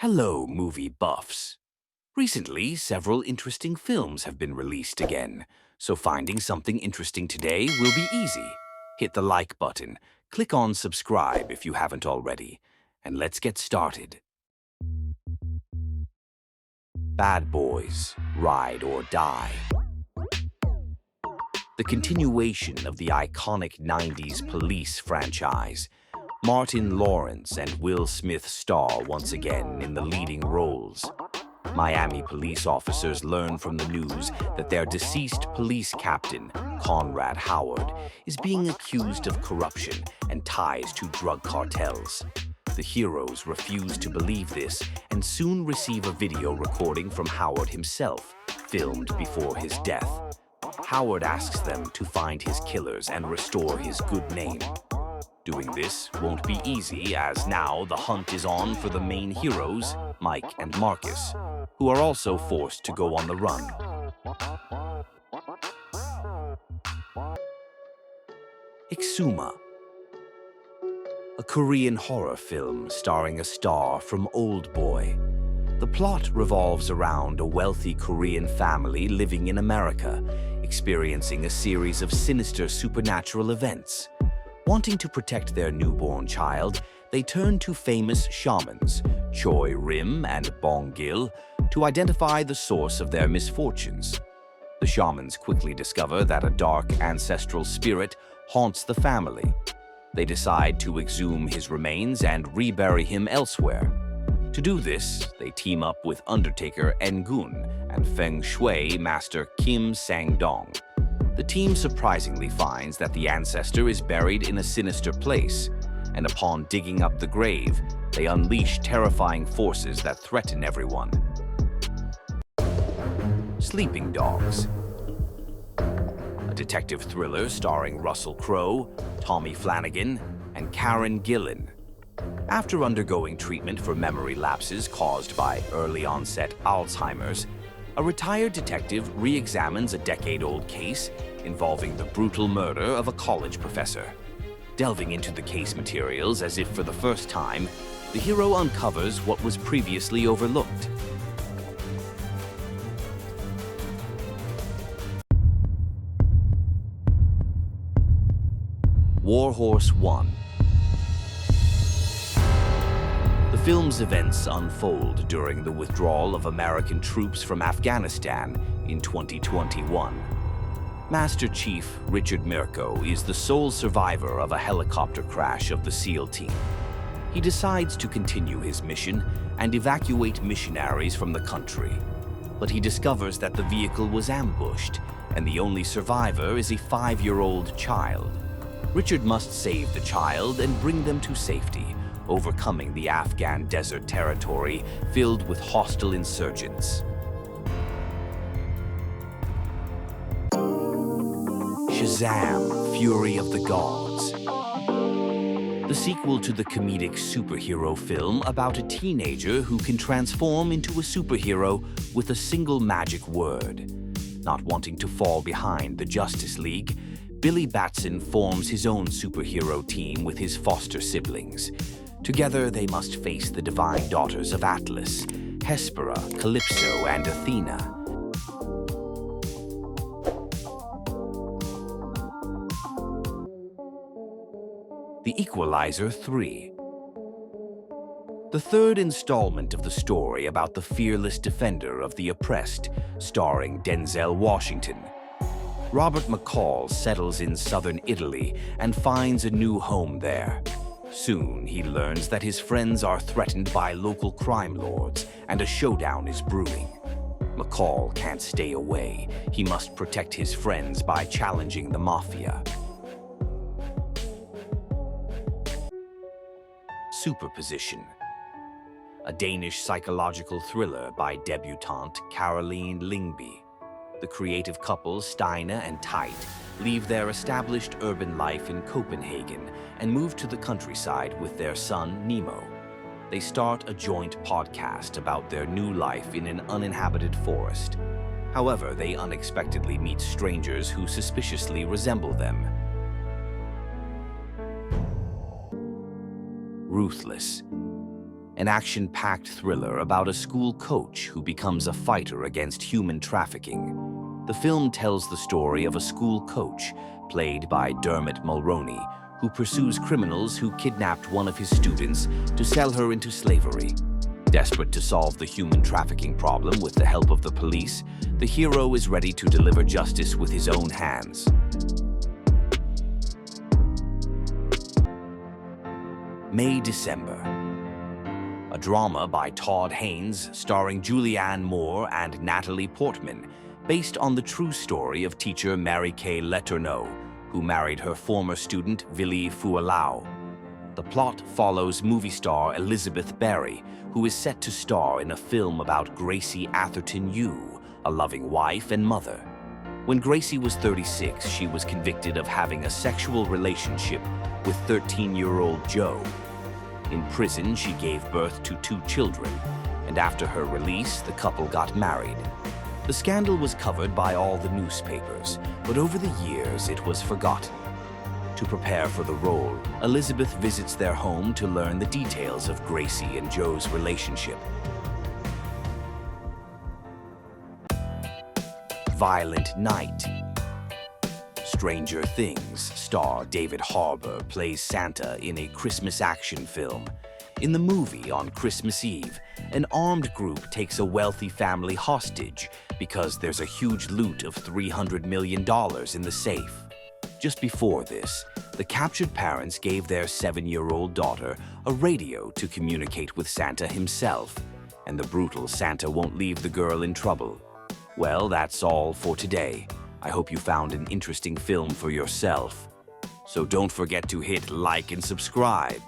Hello, movie buffs. Recently, several interesting films have been released again, so finding something interesting today will be easy. Hit the like button, click on subscribe if you haven't already, and let's get started. Bad Boys: Ride or Die. The continuation of the iconic 90s police franchise. Martin Lawrence and Will Smith star once again in the leading roles. Miami police officers learn from the news that their deceased police captain, Conrad Howard, is being accused of corruption and ties to drug cartels. The heroes refuse to believe this and soon receive a video recording from Howard himself, filmed before his death. Howard asks them to find his killers and restore his good name. Doing this won't be easy, as now the hunt is on for the main heroes, Mike and Marcus, who are also forced to go on the run. Exhuma, a Korean horror film starring a star from Old Boy. The plot revolves around a wealthy Korean family living in America, experiencing a series of sinister supernatural events. Wanting to protect their newborn child, they turn to famous shamans, Choi Rim and Bong Gil, to identify the source of their misfortunes. The shamans quickly discover that a dark ancestral spirit haunts the family. They decide to exhume his remains and rebury him elsewhere. To do this, they team up with Undertaker Ngun and Feng Shui master Kim Sang-dong. The team surprisingly finds that the ancestor is buried in a sinister place, and upon digging up the grave, they unleash terrifying forces that threaten everyone. Sleeping Dogs, a detective thriller starring Russell Crowe, Tommy Flanagan, and Karen Gillan. After undergoing treatment for memory lapses caused by early-onset Alzheimer's, a retired detective re-examines a decade-old case involving the brutal murder of a college professor. Delving into the case materials as if for the first time, the hero uncovers what was previously overlooked. Warhorse One. The film's events unfold during the withdrawal of American troops from Afghanistan in 2021. Master Chief Richard Mirko is the sole survivor of a helicopter crash of the SEAL team. He decides to continue his mission and evacuate missionaries from the country. But he discovers that the vehicle was ambushed, and the only survivor is a 5-year-old child. Richard must save the child and bring them to safety, overcoming the Afghan desert territory filled with hostile insurgents. Shazam! Fury of the Gods. The sequel to the comedic superhero film about a teenager who can transform into a superhero with a single magic word. Not wanting to fall behind the Justice League, Billy Batson forms his own superhero team with his foster siblings. Together, they must face the divine daughters of Atlas, Hespera, Calypso, and Athena. The Equalizer 3. The third installment of the story about the fearless defender of the oppressed, starring Denzel Washington. Robert McCall settles in southern Italy and finds a new home there. Soon, he learns that his friends are threatened by local crime lords and a showdown is brewing. McCall can't stay away. He must protect his friends by challenging the mafia. Superposition. A Danish psychological thriller by debutante Caroline Lyngby. The creative couple Stine and Teit leave their established urban life in Copenhagen and move to the countryside with their son Nemo. They start a joint podcast about their new life in an uninhabited forest. However, they unexpectedly meet strangers who suspiciously resemble them. Ruthless. an action-packed thriller about a school coach who becomes a fighter against human trafficking. The film tells the story of a school coach, played by Dermot Mulroney, who pursues criminals who kidnapped one of his students to sell her into slavery. Desperate to solve the human trafficking problem with the help of the police, the hero is ready to deliver justice with his own hands. May-December. A drama by Todd Haynes starring Julianne Moore and Natalie Portman, based on the true story of teacher Mary Kay Letourneau, who married her former student Vili Fualau. The plot follows movie star Elizabeth Berry, who is set to star in a film about Gracie Atherton Yu, a loving wife and mother. When Gracie was 36, she was convicted of having a sexual relationship with 13-year-old Joe. In prison, she gave birth to 2 children, and after her release, the couple got married. The scandal was covered by all the newspapers, but over the years it was forgotten. To prepare for the role, Elizabeth visits their home to learn the details of Gracie and Joe's relationship. Violent Night. Stranger Things star David Harbour plays Santa in a Christmas action film. In the movie, on Christmas Eve, an armed group takes a wealthy family hostage because there's a huge loot of $300 million in the safe. Just before this, the captured parents gave their 7-year-old daughter a radio to communicate with Santa himself, and the brutal Santa won't leave the girl in trouble. Well, that's all for today. I hope you found an interesting film for yourself. So don't forget to hit like and subscribe.